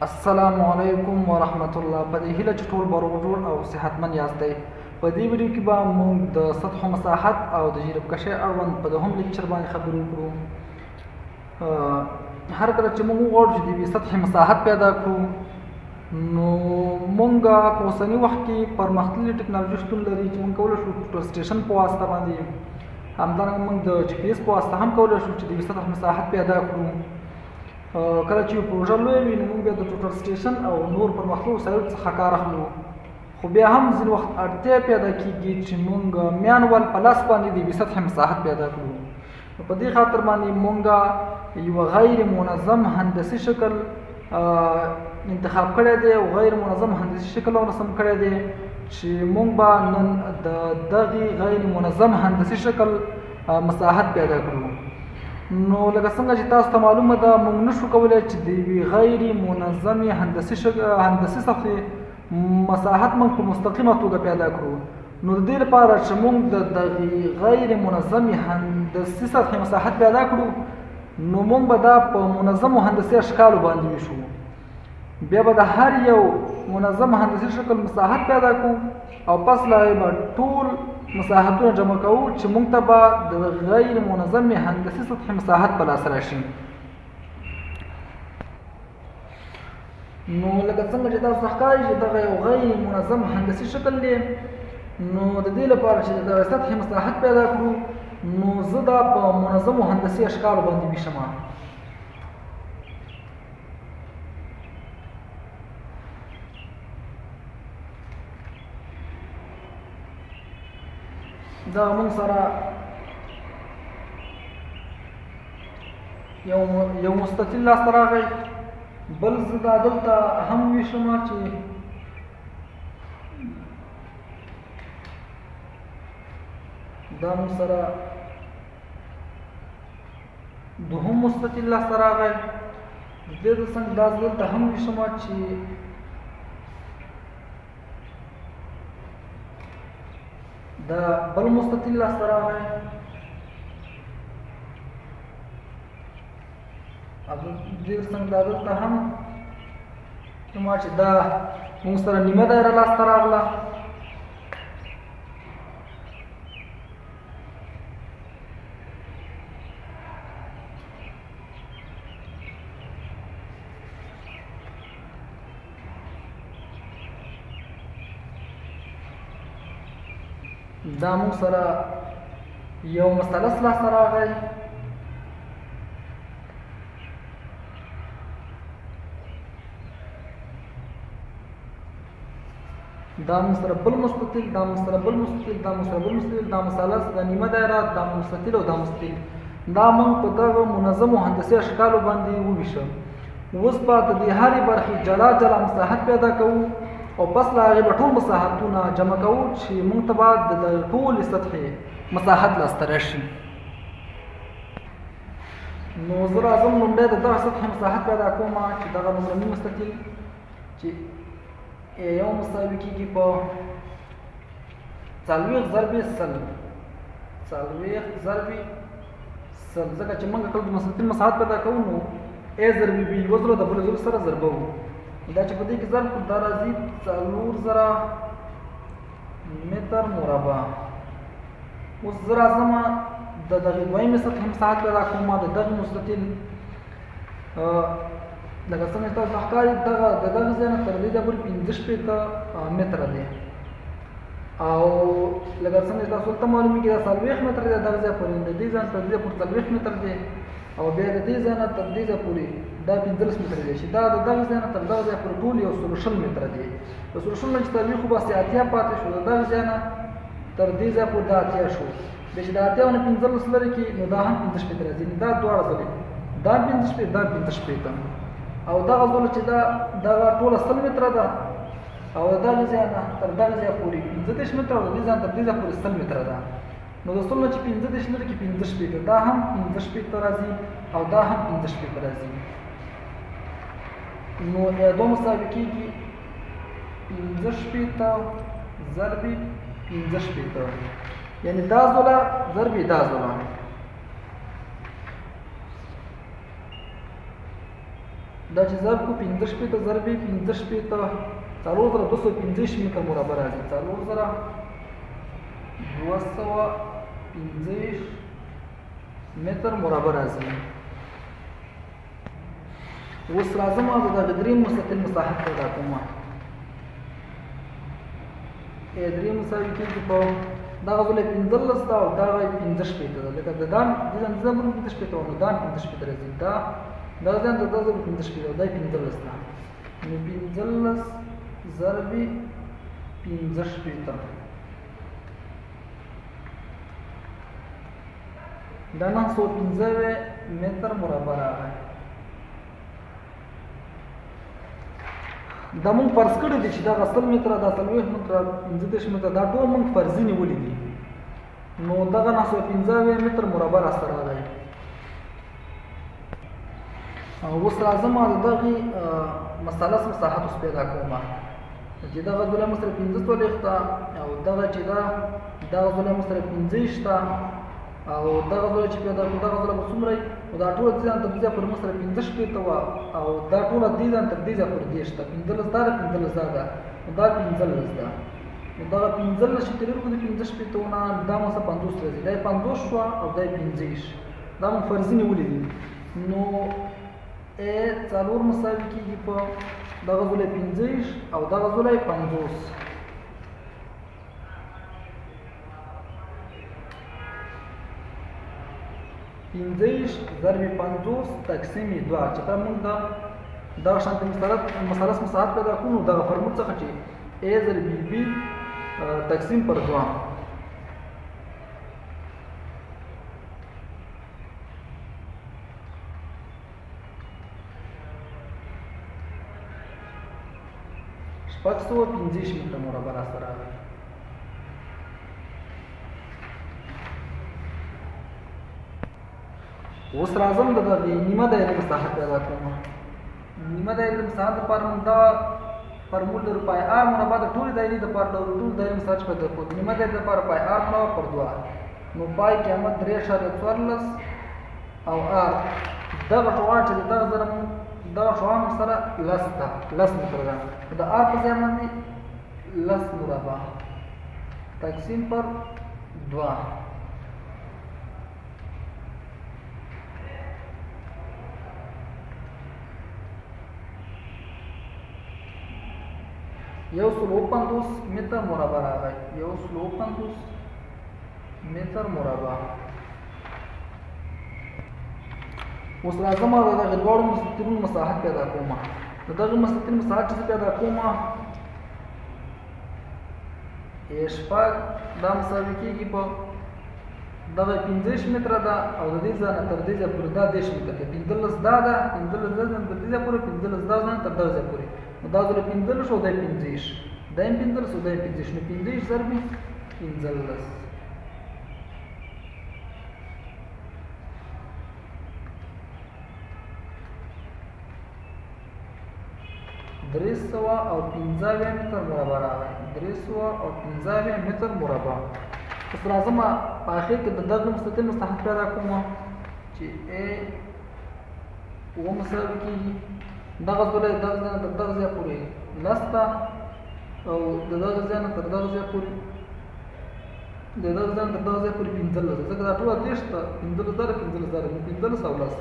السلام علیکم ورحمت الله. په دې هیله چې ټول به روغ جوړ او صحتمند یاستئ. په دې ویډیو کې به موږ د سطح مساحت او د جریبکشۍ اړوند په دوهم لیکچر باندې خبرې وکړو. هر کله چې موږ وغواړو چې د یوې سطح مساحت پیدا کړو، نو موږ په اوسني وخت کې پرمختللې ټکنالوژي شتون لري چې موږ کولی شو ټوټل سټیشن په واسطه باندې، همدارنګه موږ د جي پي ایس په واسطه هم کولی شو چې د یوې سطح مساحت پیدا کړو. کله چې پروژه لویه وي نو موږ بیا د ټوټل سټیشن او نور پرمختللو وسایلو څخه کار اخلو، خو بیا هم ځینې وخت اړتیا پیدا کېږي چې موږ مینوال په لاس باندې د یوې سطح مساحت پیدا کړو. په دې خاطر باندې موږ یو غیر منظم هندسي شکل انتخاب کړی دی او غیر منظم هندسي شکل او رسم کړی دی چې موږ به نن د دغې غیر منظم هندسي شکل مساحت پیدا کړو. نو لکه څنګه چې تاسو ته معلومه ده، موږ نشو کولی چې د یوې غیر منظمې هندسي سطحې مساحت موږ په مستقیمه توګه پیدا کړو. نو د دې لپاره چې موږ د دغې غیر منظمې هندسي سطحې مساحت پیدا کړو، نو موږ به دا په منظمو هندسي اشکالو باندې ویشو. بیا به د هر یو منظم هندسي شکل مساحت پیدا کړو او پس له هغې به ټول مساحتونه جمع کوو چې موږ ته به د غیر منظمې هندسي سطحې مساحت په لاس راشي. نو لکه څنګه چې تاسو ته ښکاري چې دغه یو غیر منظم هندسي شکل دی، نو د دې لپاره چې د دغه سطحې مساحت پیدا کړو، نو زه دا په منظمو هندسي اشکالو باندې ویشم. دا موږ سره یو مستطیل لاسته راغی، بل زه دا دلته هم ویشم چې دا موږ سره دوهم مستطیل لاسته راغی. د دې څنګه دا دلته هم ویشم چې دا بل مستطیل لاسته راغی. دې څنګه دا دلته هم چې دا موږ سره نیمه دایره لاسته راغله. دا موږ سره یو مثلث لاسته راغی. دا موږ سره بل مستطیل، دا موږ سره بل مستطیل، دا موږ سره بل مستطیل، دا مثلث، دا نیمه دایره، دا مستطیل او دا مستطیل. دا موږ په دغه منظمو هندسي اشکالو باندې وویشه. اوس به د دې هرې برخې جلا جلا مساحت پیدا کوو او پس له هغې به ټول مساحتونه جمع کوو چې موږ ته به د ټولې سطحې مساحت لاسته راشي. نو زه راځم لومړی د دغه سطحې مساحت پیدا کوم چې دغه لومړني مستطیل چې یو مساوي کېږي په 40 ضربې 100، 40 ضربې 100. ځکه چې موږ کله د مستطیل مساحت پیدا کوو نو A ضربې B یوه زرو د بلې زرو سره ضربه وو. دا چې په دې کې ضرب کړو دا راځي 4000 متر مربع. اوس زه راځم د دغې دویمې سطحې مساحت پیدا کوم. د دغې مستطیل لکه څنګه تاسو ته ښکاري د دغه ځای نه تر دې ځایه پورې 65 متره دی، او لکه څنګه چې تاسو ته معلومېږي دا 40 متره دی. دغه ځای پورې د دې ځای نه تر دې ځایه پورې 40 متره دی، او بیا د دې ځای نه تر دې ځایه پورې دا 15 متره دی چې دا د دغه ځای نه تر دغه ځایه پورې ټول یو 120 متره دی. د 120 نه چې 40 خو باسي 80 پاتې شو، د دغه ځای نه تر دې ځایه پورې دا 80 شو. بیا چې د 80 نه 15 لرې کړي نو دا هم 15 متره دی. دا دواړه ځلې دا 15 دا 15 او دغه ځله چې دغه ټوله 100 متره ده، او د دغه ځای نه تر دغه ځایه پورې 15 متره، او د دې ځای نه تر دې ځایه پورې 100 متره ده. نو د 100 نه چې 15 لرې کړي 15 دا هم 15 راځي او دا هم 15 راځي. نو دا مساوي کېږي 15 ضربې 15، یعنی دا ځله ضربې دا ځله. دا چې ضرب کو 15 شپېته ضرب 15 شپېته 4215 متر مربع راځي 4215 متر مربع راځي. اوس راځم او د درې مستطیل مساحت پیدا کوم. درې مساوي کېږي په دغه ځای 15 دا او دغه 15 شپېته ده. لکه د دان د زمون 15 شپېته او دان 15 شپېته راځي. دا ځان د دغه 15 شپېته دا 15 ده. نو 15 ضرب 15 شپېته دا 915 متر مربع راغی. دا مونږ فرض کړی دی چې دا 100 متره دا 40 متره 15 متره دا ټول مونږ فرضي نیولي دي. نو دغه 915 متر مربع راسره راغی. اوس راځم د دغه مثلث مساحت اوس پیدا کوم چې دغه ځله مسره 15 تولېخته او دغه چې دغه ځله مسره 15 شته او دغه ځله چې پیدا کړو دغه ځله به څومره او دا ټول ځان تر دې پر مسره 15 شپېته وه او دا ټول دې ځان تر دې پر دې شته 15 دا 15 دا ده دا 15 ده. نو دغه 15 چې تیر کو د 15 شپېته نه دا مسه 50 راځي دا 50 شو او دا 15 دا مون فرضي نیولې دي. نو څلور مساوي کېږي په دغه ځله 15 او دغه ځله 50. پنځه ضرب 50 تقسیم 2 چې موږ دا شانتي مثلث مساحت پیدا کوو دا فرمول څخه چې a ضرب b تقسیم پر 2 615 متر مربع سره راغلی. اوس راځم د نیمه دایره مساحت پیدا کوم. نیمه دایره مساحت لپاره موږ دا فرمول لرو پای r مربع د ټولې دایرې لپاره ټول دایره مساحت پیدا کوو. نیمه دایره لپاره پای r مربع پر 2 نو پای قیمت 3.14 او r دغه ټوال چې دغه زره دا شوام سره لس متر ده. د r په ځای باندې لس مربع تقسیم پر 2 150 متر مربع راغی. 150 متر مربع. اوس راځم او دغه دواړو مستطیلونو مساحت پیدا کوم. دغه مستطیل مساحت چې پیدا کوم شپږ دا مساوي کېږي په دغه 15 متره ده او د دې ځای نه تر دې ځای پورې دا 10 متره ده. 15 دا ده 15 دا ځای تر دې ځای پورې 15 دا ځای تر دغه ځای پورې نو دا ځله 15 شو دا 15 دا 15 شو دا 15 نو 15 ضرب 15 300 او 15 متر مربع راغی. 300 او 15 متر مربع. اوس راځم په اخر کې د دغه مستطیل مساحت پیدا کوم چې a و مساوي کېږي دغه ځای تر دغه ځای پورې لسته او د دغه ځای نه تر دغه ځای پورې د دغه ځای تر دغه ځای پورې 15 ځکه دا ټول 15 او لس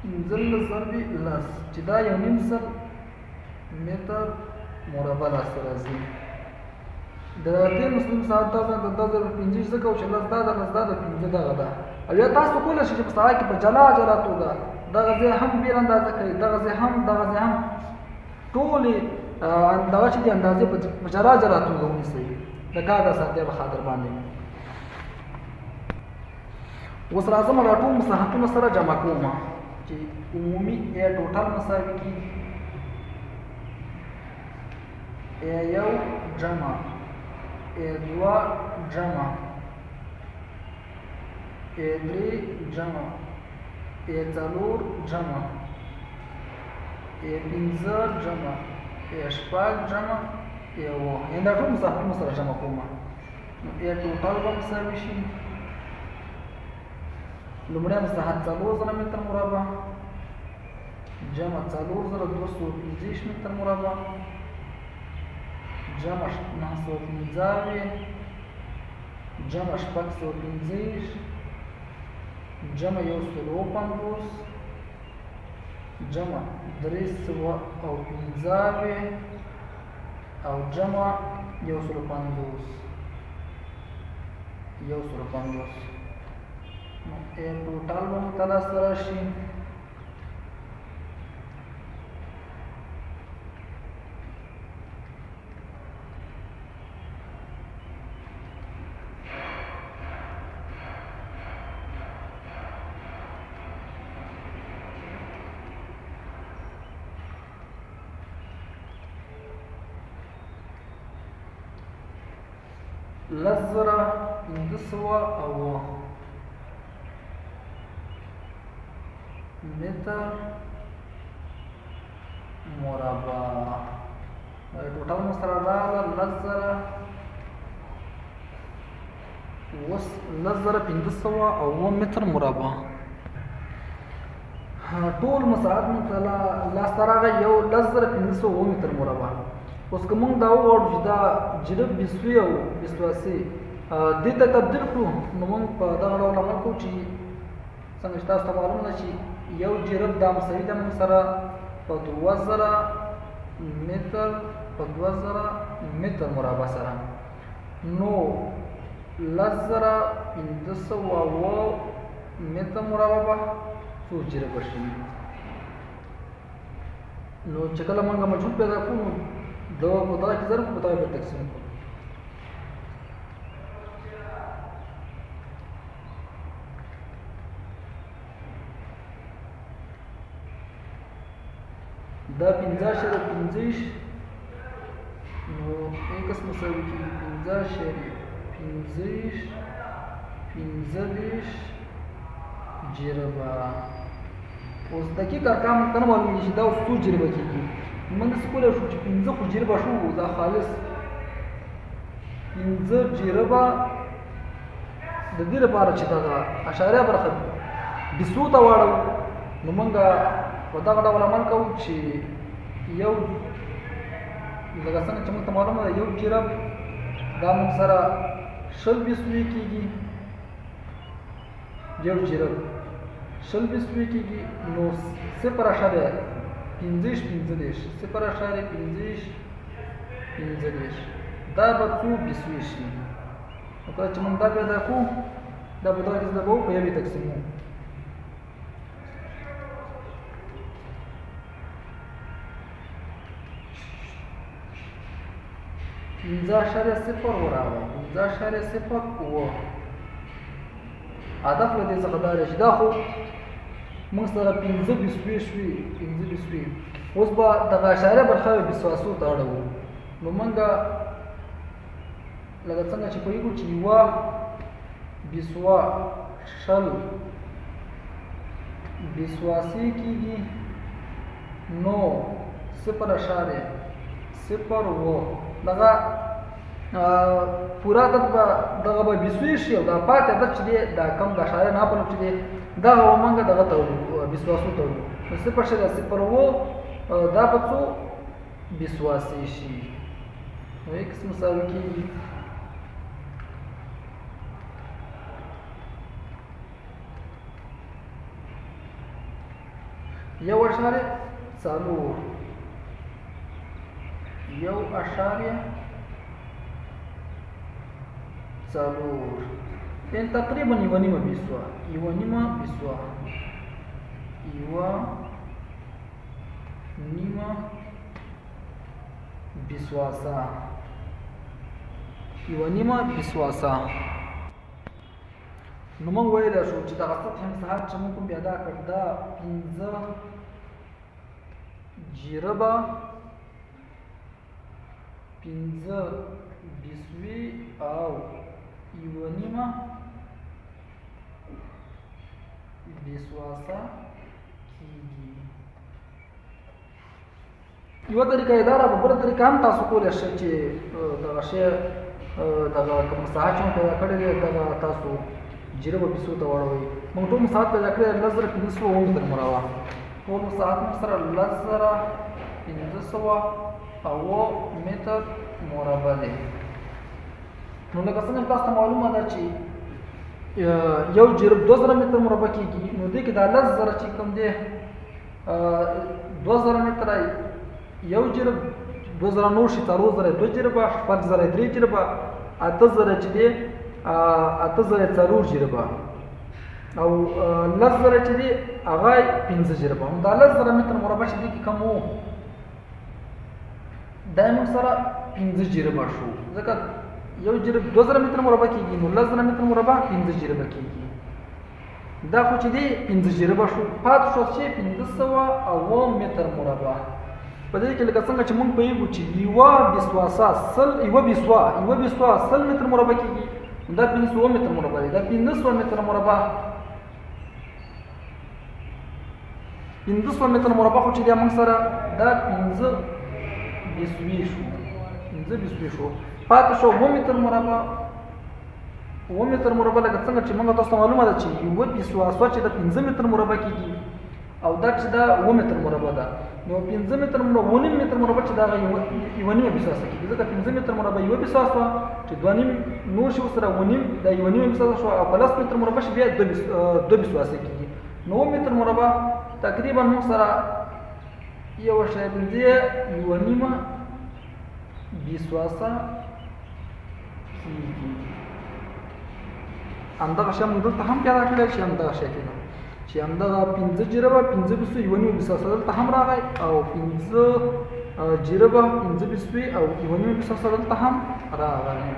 15 ضرب لس چې دا یو نیم سل متر مربع راسته راځي. د دې مسلم ساعت دا د 15 ځکه چې لس دا د 15 دغه ده او یا تاسو کولی شئ چې په ساعت کې په جلا توګه دغه ځای هم بېل اندازه کوي دغه ځای هم ټولې دغه چې د اندازې په جلا توګه ونیسئ د کار د اسانتیا په خاطر باندې. اوس راځم دا ټول مساحتونه سره جمع کوم چې عمومي یا ټوټل مساوي کېږي یو جمع دوه جمع درې جمع څلور جمع پنځه جمع شپږ جمع اووه دا ټول مساحتونه سره جمع کوم نو ټوټل به مساوي شي لومړی مساحت 4 متر مربع جمع 4215 متر مربع، جمع 915، جمع 615، جمع 150، جمع 315 او جمع 150. نو ټوټال به متلاس راشي لزره 500 متر مربع. ټوټال مو سره راغله لزره 500 متر مربع. ټول مساحت مو لاسته راغی 1500 متر مربع. اوس که موږ دا وغواړو چې دا جرب بسوي او بسواسي دې ته تبدیل کړو، نو موږ په دغه ډول عمل کوو چې څنګه چې تاسو ته معلومه ده چې یو جرب دا مساوي ده موږ سره په 2000 متر مربع سره. نو 1500 متر مربع به څو جربه شي. نو چې کله موږ مجهول پیدا کوو دو په دغه کې ضرب په دغه به تقسیم کړو. دا 15.15 نو ایکس مساوي کېږي 15.15 جربه. اوس دقیق ارقام ته نه معلومیږي چې دا اوس څو جربه کېږي. موږ داسې کولی شو چې 15 خو جربه شو، دا خالص 15 جربه د دې لپاره چې دغه اشاریه برخه بسو ته واړو. نو موږ په دغه ډول عمل کوو چې یو لکه څنګه چې موږ ته معلومه ده یو جرب دا موږ سره 20 بسوي کېږي، یو جرب 20 بسوي کېږي. نو 0.15 دا به څو بسوي شي. نو کله چې موږ دا پیدا کړو دا به دغه کیسه به په یوې تقسیمو. پنځه اشاریه صفر ورغی 15.0 هدف له دې څخه دا دی چې دا خو موږ سره 15 بسوي شوي 15 بسوي. اوس به دغه اشاریه برخه بسواسو ته اړوو. نو موږ لکه څنګه چې پوهېږو چې یوه بسوا شل بسواسي کېږي، نو 0.0 دغه پورا عدد به دغه به بسوي شي او دا پاتې عدد چې دی دا کم د اشاریه ناپل چې دی دغه به موږ دغه ته وړو بسواسو ته وړو. نو 0.0 دا به څو بسواسي شي. نو ایکس مساوي کېږي یو اشاریه څلور یعنې تقریبا یوه نیمه بسوا بسواسه. نو موږ ویلی شو چې دغه سطحې مساحت چې موږ کوم پیدا کړ دا 15 جربه 15 بسوي او یوه نیمه بسواسه کېږي. یوه طریقه یې دا ده، په بله طریقه هم تاسو کولی شئ چې دغه شی دغه کوم مساحت چې مو پیدا کړی دی دغه تاسو جربه بسو ته واړوئ. موږ ټول مساحت پیدا کړی دی 1500 متر مربع. ټول مساحت موږ سره 10,500 متر مربع دی. نو لکه څنګه تاسو ته معلومه ده چې یو جرب 2000 متر مربع کېږي، نو دې کې دا 10,000 چې کوم دی 2000 متر یو جرب 2000 نور شي 4000 2 جربه 5000 3 جربه 8000 چې دی 8000 4 جربه او 10,000 چې دی هغه 15 جربه. دا 10,000 متر مربع چې دی کوم وو دا موږ سره 15 جربه شو، ځکه یو جرب 2000 متر مربع کېږي، نو 10,000 متر مربع 15 جربه کېږي. دا خو چې دی 15 جربه شو، پاتې شو چې 1500 متر مربع. په دې کې لکه څنګه چې موږ پوهېږو چې یوه بسوا 100 متر مربع کېږي، دا 500 متر مربع دی. دا 500 متر مربع 500 متر مربع خو چې دی موږ سره دا 15 شو، پاتې شو 1 متر مربع. 1 متر مربع لکه څنګه چې موږ تاسو ته معلومه ده چې یوه بسوا چې د 15 متر مربع کېږي او دا چې دا 1 متر مربع ده، نو 15 متر مربع 1 متر مربع چې دا یوه نیمه بسوا کېږي، ځکه 15 متر مربع یوه بسوا شوه چې 2 نور شي ورسره 1 دا یوه نیمه بسوا شوه، او 50 متر مربع چې بیا 2 بسوا کېږي. نو 1 متر مربع تقریبا موږ سره یو شی دی یوه نیمه بسوا کېږي. همدغه شی موږ دلته هم پیدا کړی چې همدغه شی کېږي چې همدغه 15 جربه 15 بسوي یوه نیمه بسوا دلته هم راغی، او 15 جربه 15 بسوي او یوه نیمه بسوا دلته هم راغی.